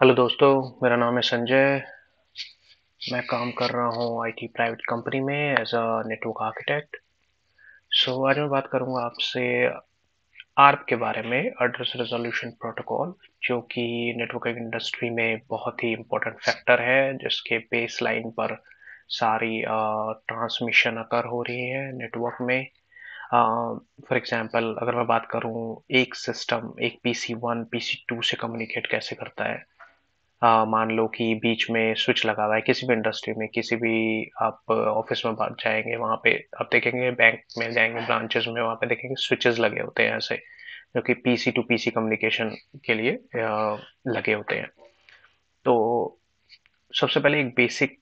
Hello दोस्तों, मेरा नाम है संजय। मैं काम कर रहा हूँ आईटी प्राइवेट कंपनी में एज अ नेटवर्क आर्किटेक्ट। आज मैं बात करूँगा आपसे आर्प के बारे में, एड्रेस रेजोल्यूशन प्रोटोकॉल, जो कि नेटवर्किंग इंडस्ट्री में बहुत ही इम्पोर्टेंट फैक्टर है, जिसके बेस लाइन पर सारी ट्रांसमिशन अकर हो रही है नेटवर्क में। फॉर एग्जांपल अगर मैं बात करूँ, एक सिस्टम एक PC1 PC2 से कम्युनिकेट कैसे करता है। मान लो कि बीच में स्विच लगा हुआ है किसी भी इंडस्ट्री में, किसी भी आप ऑफिस में बात जाएंगे, वहां पे आप देखेंगे, बैंक में जाएंगे, ब्रांचेस में, वहां पे देखेंगे स्विचेस लगे होते हैं ऐसे, जो कि पीसी टू पीसी कम्युनिकेशन के लिए लगे होते हैं। तो सबसे पहले एक बेसिक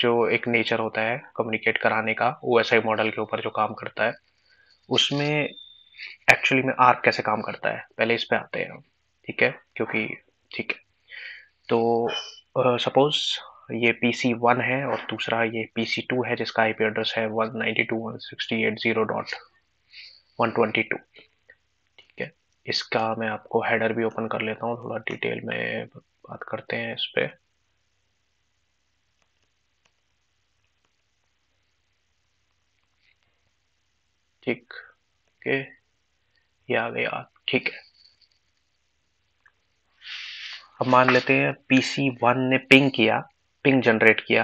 जो एक नेचर होता है कम्युनिकेट कराने का, ओएसआई मॉडल के ऊपर जो काम करता है, उसमें एक्चुअली में आर्क कैसे काम करता है, पहले इस पे आते हैं हम। ठीक है, क्योंकि ठीक है, तो सपोज ये PC1 है और दूसरा ये PC2 है, जिसका आईपी एड्रेस है 192.168.0.122। ठीक है, इसका मैं आपको हेडर भी ओपन कर लेता हूँ, थोड़ा डिटेल में बात करते हैं इस पे। ठीक है, ये आ गया। ठीक है, अब मान लेते हैं PC1 ने पिंग किया, पिंग जनरेट किया,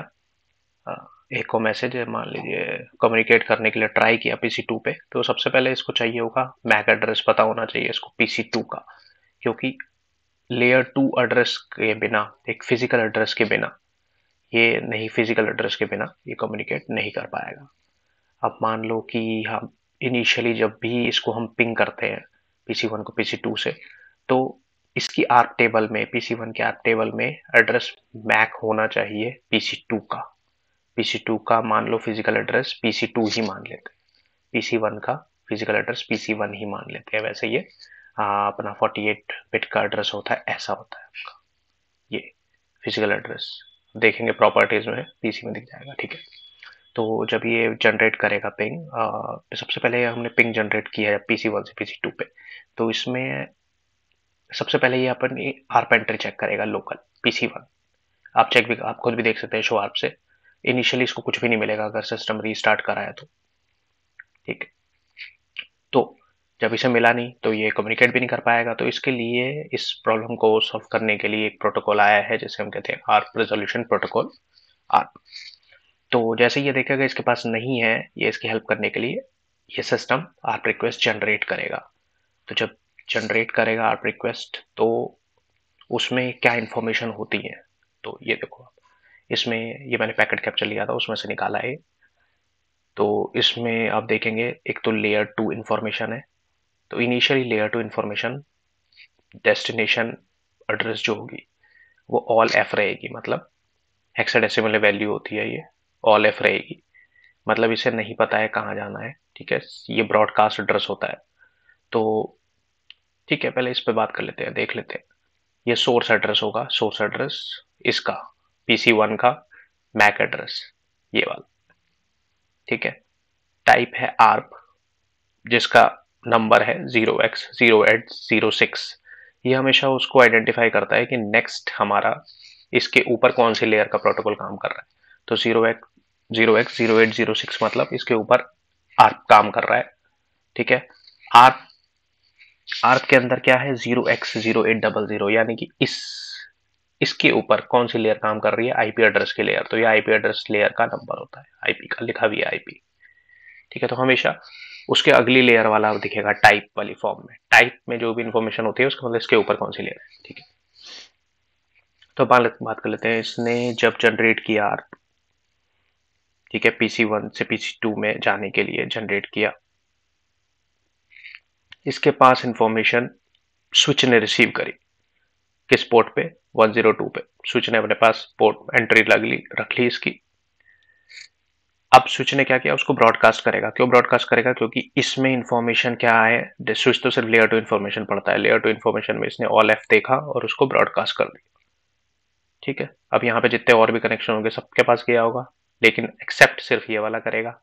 एक को मैसेज मान लीजिए कम्युनिकेट करने के लिए ट्राई किया PC2 पे। तो सबसे पहले इसको चाहिए होगा मैक एड्रेस, पता होना चाहिए इसको PC2 का, क्योंकि लेयर 2 एड्रेस के बिना, एक फिजिकल एड्रेस के बिना, ये नहीं, फिजिकल एड्रेस के बिना ये कम्युनिकेट नहीं कर पाएगा। अब मान लो कि हम इनिशियली जब भी इसको हम पिंग करते हैं PC1 को PC2 से, तो इसकी आर्क टेबल में, PC1 के आर्क टेबल में एड्रेस मैक होना चाहिए PC2 का। PC2 का मान लो फिजिकल एड्रेस PC2 ही मान लेते हैं, PC1 का फिजिकल एड्रेस PC1 ही मान लेते हैं। वैसे ये अपना 48 बिट का एड्रेस होता है, ऐसा होता है आपका ये फिजिकल एड्रेस। देखेंगे प्रॉपर्टीज में, पीसी में दिख जाएगा। ठीक है, तो जब ये जनरेट करेगा पिंग, तो सबसे पहले हमने पिंग जनरेट किया है PC1 से PC2 पे, तो इसमें सबसे पहले ये अपन आर्प एंट्री चेक करेगा लोकल PC1। आप चेक भी, आप खुद भी देख सकते हैं शो आर्प से, इनिशियली इसको कुछ भी नहीं मिलेगा अगर सिस्टम रीस्टार्ट कराया तो। ठीक है, तो जब इसे मिला नहीं तो ये कम्युनिकेट भी नहीं कर पाएगा। तो इसके लिए, इस प्रॉब्लम को सॉल्व करने के लिए एक प्रोटोकॉल आया है जिसे हम कहते हैं आर्प रेजोल्यूशन प्रोटोकॉल, आर्प। तो जैसे ये देखेगा इसके पास नहीं है ये इसकी हेल्प करने के लिए, ये सिस्टम आर्प रिक्वेस्ट जनरेट करेगा। तो जब जनरेट करेगा आर्प रिक्वेस्ट, तो उसमें क्या इंफॉर्मेशन होती है, तो ये देखो आप, इसमें ये मैंने पैकेट कैप्चर लिया था, उसमें से निकाला है। तो इसमें आप देखेंगे एक तो लेयर 2 इंफॉर्मेशन है। तो initially layer 2 information, destination address जो होगी वो ऑल एफ रहेगी, मतलब हेक्साडेसिमल वैल्यू होती है ये, ऑल एफ रहेगी, मतलब इसे नहीं पता है कहाँ जाना है। ठीक है, ये ब्रॉडकास्ट एड्रेस होता है। तो ठीक है, पहले इस पे बात कर लेते हैं, देख लेते हैं। ये सोर्स एड्रेस होगा, सोर्स एड्रेस इसका PC1 का मैक एड्रेस, ये वाला। ठीक है, टाइप है आर्प, जिसका नंबर है 0x0806। ये हमेशा उसको आइडेंटिफाई करता है कि नेक्स्ट हमारा इसके ऊपर कौन सी लेयर का प्रोटोकॉल काम कर रहा है। तो 0x0806 मतलब इसके ऊपर आर्प काम कर रहा है। ठीक है, आर्प, आर्प के अंदर क्या है, 0x0800, यानी कि इसके ऊपर कौन सी लेयर काम कर रही है, आईपी एड्रेस की लेयर। तो ये आईपी एड्रेस लेयर का नंबर होता है, आईपी का लिखा हुआ है आईपी। ठीक है, तो हमेशा उसके अगली लेयर वाला दिखेगा टाइप वाली फॉर्म में, टाइप में जो भी इंफॉर्मेशन होती है उसका मतलब इसके ऊपर कौन सी लेयर है। ठीक है, तो बात कर लेते हैं, इसने जब जनरेट किया आर्प, ठीक है, PC1 से PC2 में जाने के लिए जनरेट किया, इसके पास इंफॉर्मेशन स्विच ने रिसीव करी, किस पोर्ट पे, 102 पे। स्विच ने अपने पास पोर्ट एंट्री रख ली इसकी। अब स्विच ने क्या किया, उसको ब्रॉडकास्ट करेगा। क्यों ब्रॉडकास्ट करेगा, क्योंकि इसमें इंफॉर्मेशन क्या है, स्विच तो सिर्फ लेयर 2 इंफॉर्मेशन पढ़ता है, लेयर 2 इंफॉर्मेशन में इसने ऑल एफ देखा और उसको ब्रॉडकास्ट कर दिया। ठीक है, अब यहाँ पे जितने और भी कनेक्शन होंगे सबके पास गया होगा, लेकिन एक्सेप्ट सिर्फ ये वाला करेगा।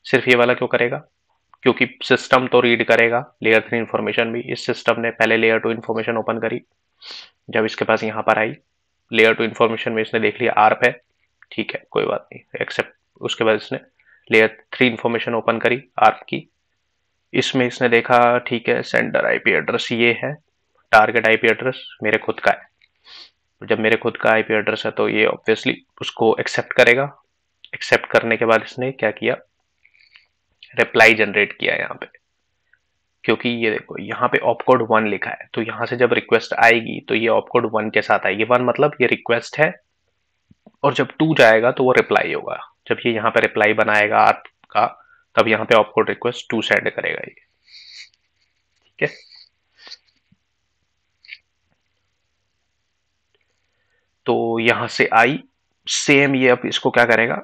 सिर्फ ये वाला क्यों करेगा, क्योंकि सिस्टम तो रीड करेगा लेयर 3 इंफॉर्मेशन भी। इस सिस्टम ने पहले लेयर 2 इंफॉर्मेशन ओपन करी, जब इसके पास यहाँ पर आई लेयर 2 इन्फॉर्मेशन में इसने देख लिया आर्प है, ठीक है कोई बात नहीं एक्सेप्ट। उसके बाद इसने लेयर 3 इन्फॉर्मेशन ओपन करी आर्प की, इसमें इसने देखा ठीक है सेंडर आईपी एड्रेस ये है, टारगेट आईपी एड्रेस मेरे खुद का है। तो जब मेरे खुद का आईपी एड्रेस है तो ये ऑब्वियसली उसको एक्सेप्ट करेगा। एक्सेप्ट करने के बाद इसने क्या किया, रिप्लाई जनरेट किया यहाँ पे, क्योंकि ये देखो यहाँ पे ऑपकोड 1 लिखा है, तो यहाँ से जब रिक्वेस्ट आएगी तो ये ऑपकोड 1 के साथ आएगी। 1 मतलब ये रिक्वेस्ट है, और जब 2 जाएगा तो वो रिप्लाई होगा। जब ये यहाँ पे रिप्लाई बनाएगा आपका, तब यहाँ पे ऑपकोड रिक्वेस्ट 2 सेंड करेगा ये, ठीक है। तो यहां से आई सेम, ये अब इसको क्या करेगा,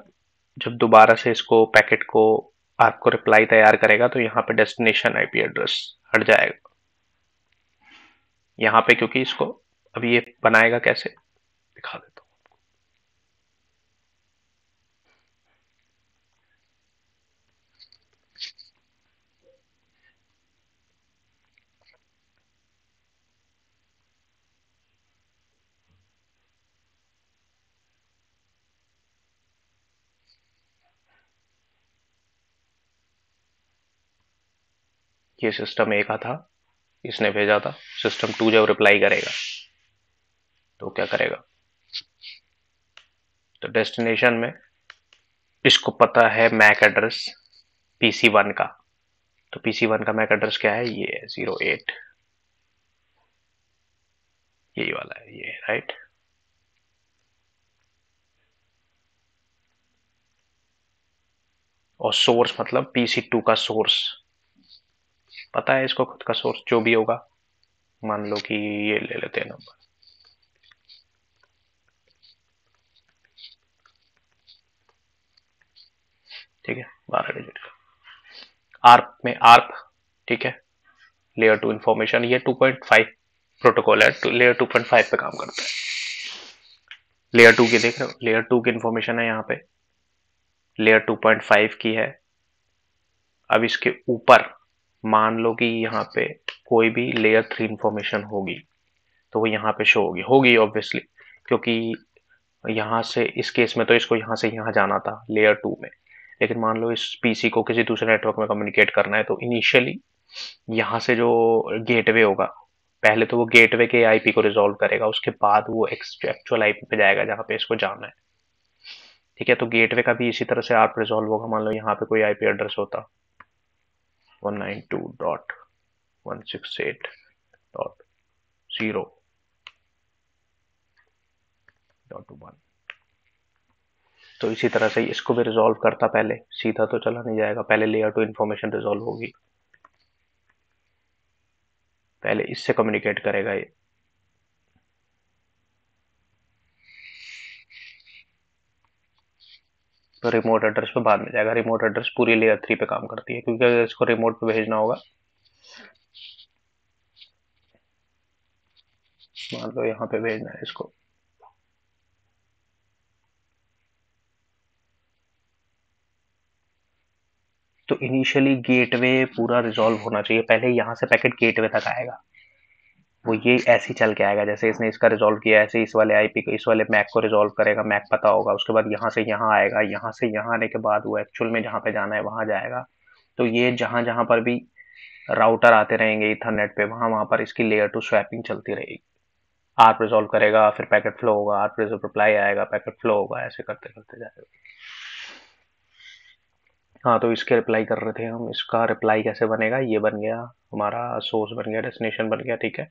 जब दोबारा से इसको पैकेट को आपको रिप्लाई तैयार करेगा तो यहाँ पे डेस्टिनेशन आईपी एड्रेस हट जाएगा यहाँ पे, क्योंकि इसको अब ये बनाएगा कैसे दिखा देता हूँ। ये सिस्टम ए का था, इसने भेजा था। सिस्टम 2 जब रिप्लाई करेगा तो क्या करेगा, तो डेस्टिनेशन में इसको पता है मैक एड्रेस PC1 का, तो PC1 का मैक एड्रेस क्या है, ये है 08, यही वाला है ये, राइट। और सोर्स मतलब PC2 का सोर्स पता है इसको, खुद का सोर्स जो भी होगा, मान लो कि ये ले लेते हैं नंबर, ठीक है 12 डिजिट का आर्प में आर्प, ठीक है। लेयर 2 इंफॉर्मेशन, ये 2.5 प्रोटोकॉल है, तो लेयर 2.5 पे काम करता है। लेयर 2 की देख रहे हो, लेयर 2 की इंफॉर्मेशन है यहाँ पे, लेयर 2.5 की है। अब इसके ऊपर मान लो कि यहाँ पे कोई भी लेयर 3 इंफॉर्मेशन होगी तो वो यहाँ पे शो होगी, होगी ऑब्वियसली, क्योंकि यहाँ से इस केस में तो इसको यहाँ से यहाँ जाना था लेयर 2 में, लेकिन मान लो इस पीसी को किसी दूसरे नेटवर्क में कम्युनिकेट करना है, तो इनिशियली यहाँ से जो गेटवे होगा, पहले तो वो गेटवे के आईपी को रिजॉल्व करेगा, उसके बाद वो एक्चुअल आईपी पे जाएगा जहाँ पे इसको जाना है, ठीक है। तो गेटवे का भी इसी तरह से आप रिजॉल्व होगा। मान लो यहाँ पे कोई आईपी एड्रेस होता 192.168.0.1, तो इसी तरह से इसको भी रिजॉल्व करता, पहले सीधा तो चला नहीं जाएगा, पहले लेयर 2 इंफॉर्मेशन रिजॉल्व होगी, पहले इससे कम्युनिकेट करेगा ये। तो रिमोट एड्रेस पे बाद में जाएगा, रिमोट एड्रेस पूरी लेयर 3 पे काम करती है, क्योंकि अगर इसको रिमोट पे भेजना होगा, मान लो यहाँ पे भेजना है इसको, तो इनिशियली गेटवे पूरा रिजॉल्व होना चाहिए, पहले यहाँ से पैकेट गेटवे तक आएगा, वो ये ऐसे ही चल के आएगा, जैसे इसने इसका रिजॉल्व किया ऐसे इस वाले आईपी को, इस वाले मैक को रिजॉल्व करेगा, मैक पता होगा, उसके बाद यहाँ से यहाँ आएगा, यहाँ से यहाँ आने के बाद वो एक्चुअल में जहाँ पे जाना है वहां जाएगा। तो ये जहां जहां पर भी राउटर आते रहेंगे इथरनेट पे, वहां वहां पर इसकी लेयर 2 स्वैपिंग चलती रहेगी। आर्प रिजॉल्व करेगा, फिर पैकेट फ्लो होगा, आर्प रिप्लाई आएगा, पैकेट फ्लो होगा, ऐसे करते करते जाएगा। हाँ, तो इसके रिप्लाई कर रहे थे हम, इसका रिप्लाई कैसे बनेगा, ये बन गया हमारा सोर्स, बन गया डेस्टिनेशन, बन गया, ठीक है।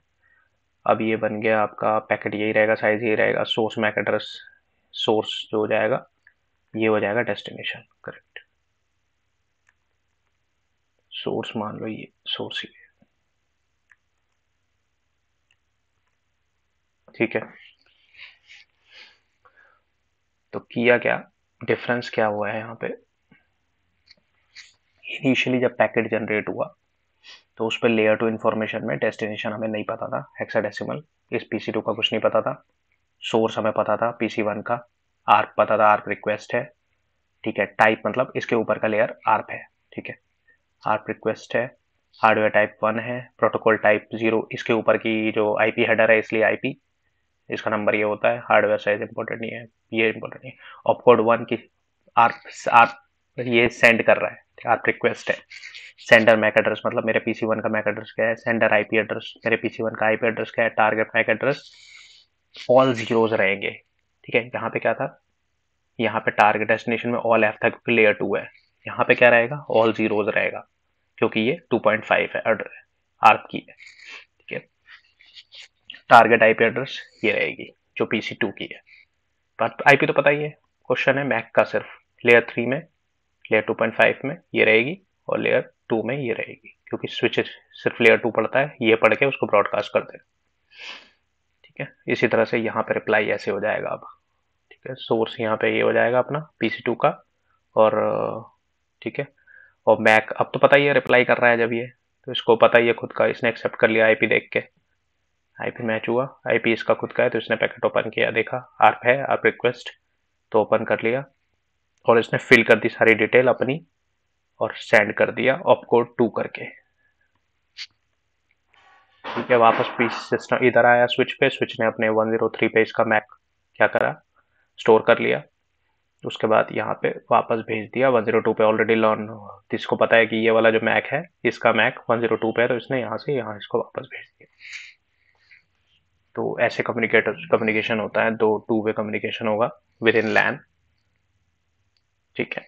अब ये बन गया आपका पैकेट, यही रहेगा, साइज यही रहेगा, सोर्स मैक एड्रेस, सोर्स जो हो जाएगा ये हो जाएगा डेस्टिनेशन, करेक्ट। सोर्स मान लो ये सोर्स ही है, ठीक है। तो किया क्या, डिफरेंस क्या हुआ है यहाँ पे, इनिशियली जब पैकेट जनरेट हुआ तो उस पर लेयर 2 इन्फॉर्मेशन में डेस्टिनेशन हमें नहीं पता था हेक्साडेसिमल, इस PC2 का कुछ नहीं पता था, सोर्स हमें पता था PC1 का, आर्प पता था, आर्प रिक्वेस्ट है, ठीक है। टाइप मतलब इसके ऊपर का लेयर आर्प है, ठीक है, आर्प रिक्वेस्ट है, हार्डवेयर टाइप 1 है, प्रोटोकॉल टाइप 0, इसके ऊपर की जो आईपी हेडर है इसलिए आईपी, इसका नंबर ये होता है, हार्डवेयर साइज इंपॉर्टेंट नहीं है, ये इंपॉर्टेंट नहीं है। ऑपकोड 1 की आर ये सेंड कर रहा है, आप रिक्वेस्ट है। सेंडर मैक एड्रेस मतलब मेरे PC1 का मैक एड्रेस क्या है, सेंडर आईपी एड्रेस मेरे PC1 का आईपी एड्रेस क्या है, target MAC address all zeros रहेंगे। ठीक है, यहाँ पे क्या था, यहाँ पे टारगेट डेस्टिनेशन में ऑल एफ था क्योंकि लेयर 2 है, यहाँ पे क्या रहेगा, ऑल जीरोज रहेगा क्योंकि ये 2.5 है आर्प की है। ठीक है, टारगेट आईपी एड्रेस ये रहेगी जो PC2 की है। पर आईपी तो पता ही है, क्वेश्चन है मैक का, सिर्फ लेयर 3 में, लेयर 2.5 में ये रहेगी और लेयर 2 में ये रहेगी, क्योंकि स्विच सिर्फ लेयर 2 पढ़ता है, ये पढ़ के उसको ब्रॉडकास्ट कर देगा। ठीक है, इसी तरह से यहाँ पे रिप्लाई ऐसे हो जाएगा अब। ठीक है, सोर्स यहाँ पे ये हो जाएगा अपना PC2 का, और ठीक है, और मैक अब तो पता ही है रिप्लाई कर रहा है जब ये, तो इसको पता ही है खुद का, इसने एक्सेप्ट कर लिया आईपी देख के, आईपी मैच हुआ, आईपी इसका खुद का है तो इसने पैकेट ओपन किया, देखा आर्प है, आर्प रिक्वेस्ट, तो ओपन कर लिया और इसने फिल कर दी सारी डिटेल अपनी और सेंड कर दिया ऑपकोड 2 करके। ठीक है, वापस पीसी सिस्टम इधर आया स्विच पे, स्विच ने अपने 103 पे इसका मैक क्या करा, स्टोर कर लिया, उसके बाद यहाँ पे वापस भेज दिया 102 पे। ऑलरेडी लर्न, इसको पता है कि ये वाला जो मैक है इसका मैक 102 पे है, तो इसने यहाँ से यहाँ इसको वापस भेज दिया। तो ऐसे कम्युनिकेशन होता है, दो टू वे कम्युनिकेशन होगा विद इन लैन। ठीक है।